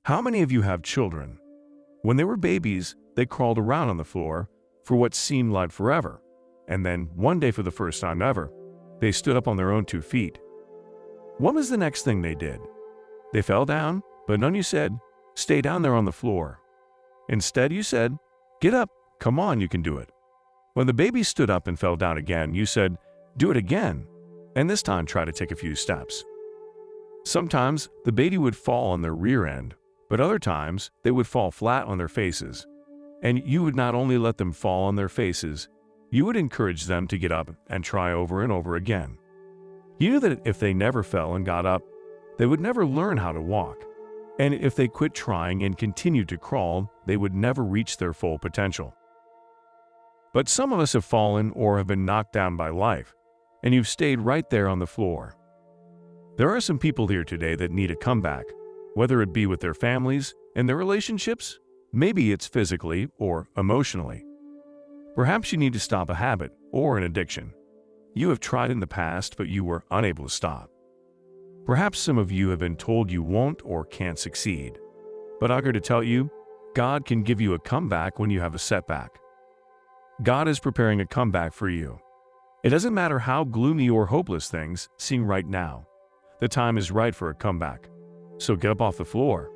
How many of you have children? When they were babies, they crawled around on the floor for what seemed like forever. And then, one day for the first time ever, they stood up on their own 2 feet. What was the next thing they did? They fell down, but none of you said, "Stay down there on the floor." Instead, you said, "Get up, come on, you can do it." When the baby stood up and fell down again, you said, "Do it again," and this time try to take a few steps. Sometimes the baby would fall on their rear end, but other times they would fall flat on their faces. And you would not only let them fall on their faces, you would encourage them to get up and try over and over again. You knew that if they never fell and got up, they would never learn how to walk. And if they quit trying and continued to crawl, they would never reach their full potential. But some of us have fallen or have been knocked down by life, and you've stayed right there on the floor. There are some people here today that need a comeback, whether it be with their families and their relationships, maybe it's physically or emotionally. Perhaps you need to stop a habit or an addiction. You have tried in the past, but you were unable to stop. Perhaps some of you have been told you won't or can't succeed. But I'm here to tell you, God can give you a comeback when you have a setback. God is preparing a comeback for you. It doesn't matter how gloomy or hopeless things seem right now. The time is right for a comeback. So get up off the floor.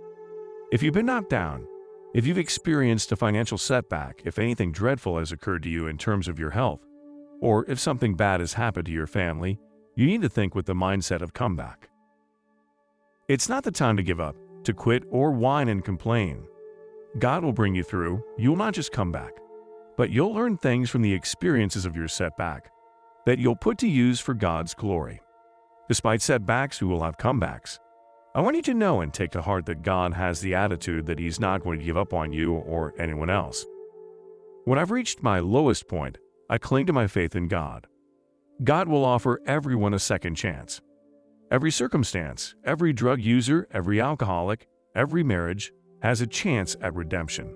If you've been knocked down, if you've experienced a financial setback, if anything dreadful has occurred to you in terms of your health, or if something bad has happened to your family, you need to think with the mindset of comeback. It's not the time to give up, to quit, or whine and complain. God will bring you through. You'll not just come back, but you'll learn things from the experiences of your setback that you'll put to use for God's glory. Despite setbacks, we will have comebacks. I want you to know and take to heart that God has the attitude that He's not going to give up on you or anyone else. When I've reached my lowest point, I cling to my faith in God. God will offer everyone a second chance. Every circumstance, every drug user, every alcoholic, every marriage has a chance at redemption.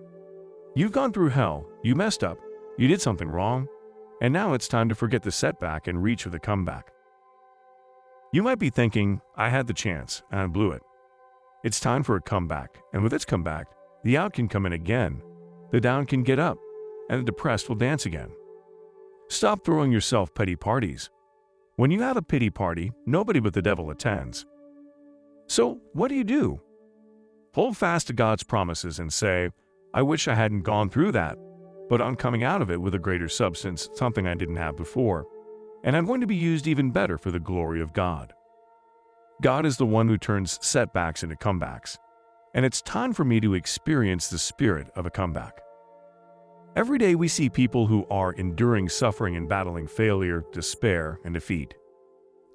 You've gone through hell, you messed up, you did something wrong, and now it's time to forget the setback and reach for the comeback. You might be thinking, I had the chance and I blew it. It's time for a comeback, and with its comeback, the out can come in again, the down can get up, and the depressed will dance again. Stop throwing yourself pity parties. When you have a pity party, nobody but the devil attends. So, what do? Hold fast to God's promises and say, I wish I hadn't gone through that, but I'm coming out of it with a greater substance, something I didn't have before, and I'm going to be used even better for the glory of God. God is the one who turns setbacks into comebacks, and it's time for me to experience the spirit of a comeback. Every day we see people who are enduring suffering and battling failure, despair, and defeat.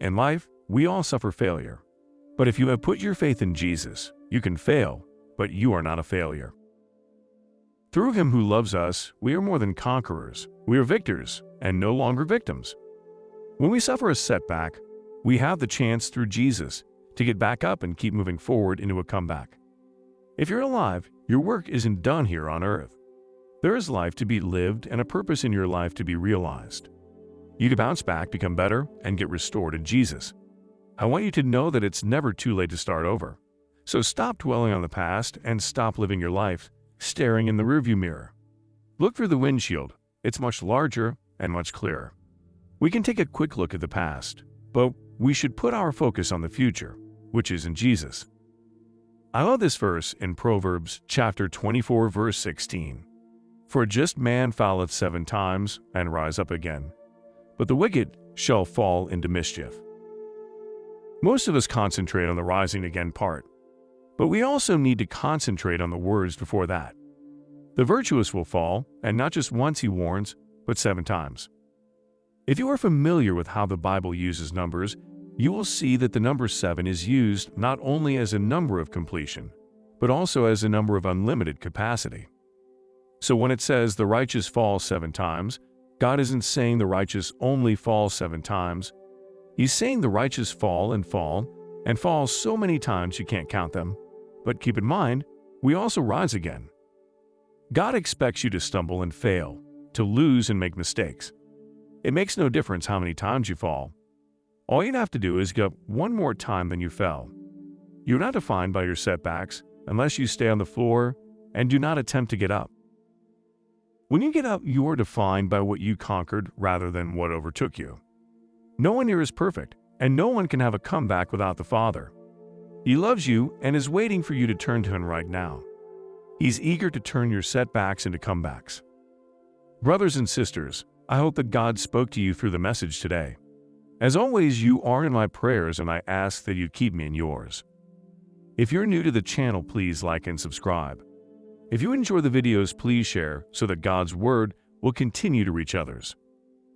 In life, we all suffer failure. But if you have put your faith in Jesus, you can fail, but you are not a failure. Through Him who loves us, we are more than conquerors. We are victors and no longer victims. When we suffer a setback, we have the chance through Jesus to get back up and keep moving forward into a comeback. If you're alive, your work isn't done here on earth. There is life to be lived and a purpose in your life to be realized. You can bounce back, become better, and get restored in Jesus. I want you to know that it's never too late to start over. So stop dwelling on the past and stop living your life staring in the rearview mirror. Look through the windshield. It's much larger and much clearer. We can take a quick look at the past, but we should put our focus on the future, which is in Jesus. I love this verse in Proverbs chapter 24, verse 16. For a just man falleth 7 times and rise up again, but the wicked shall fall into mischief. Most of us concentrate on the rising again part, but we also need to concentrate on the words before that. The virtuous will fall, and not just once, he warns, but 7 times. If you are familiar with how the Bible uses numbers, you will see that the number 7 is used not only as a number of completion, but also as a number of unlimited capacity. So when it says the righteous fall 7 times, God isn't saying the righteous only fall 7 times. He's saying the righteous fall and fall so many times you can't count them. But keep in mind, we also rise again. God expects you to stumble and fail, to lose and make mistakes. It makes no difference how many times you fall. All you'd have to do is get up one more time than you fell. You're not defined by your setbacks, unless you stay on the floor and do not attempt to get up. When you get up, you are defined by what you conquered rather than what overtook you. No one here is perfect, and no one can have a comeback without the Father. He loves you and is waiting for you to turn to Him right now. He's eager to turn your setbacks into comebacks. Brothers and sisters, I hope that God spoke to you through the message today. As always, you are in my prayers, and I ask that you keep me in yours. If you're new to the channel, please like and subscribe. If you enjoy the videos, please share so that God's Word will continue to reach others.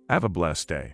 Have a blessed day.